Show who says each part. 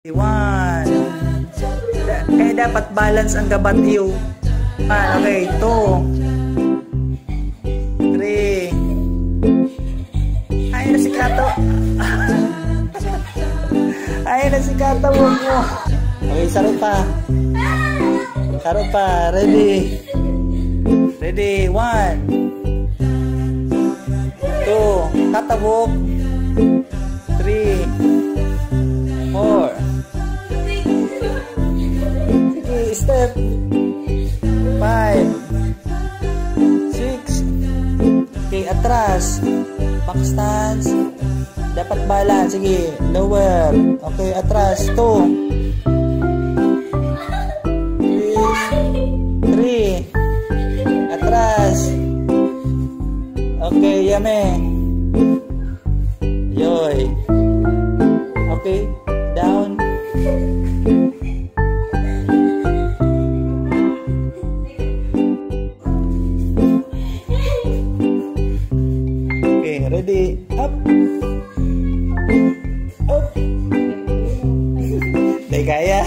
Speaker 1: One. Kaya dapat balance ang gabat iyo. Okay, 2 3. Ayun na si Kato. Ayun na si Kato mo. Okay, saro pa. Saro pa. Ready. Ready. 1 2. Tatabok. 3 4. Sige, step. 5 6. Okay, atras. Back stance. Dapat balance. Sige, lower. Okay, atras. 2 3. Atras. Okay, yame. Yoy. Okay, down. Okay, ready. Up. Up. Hindi kaya.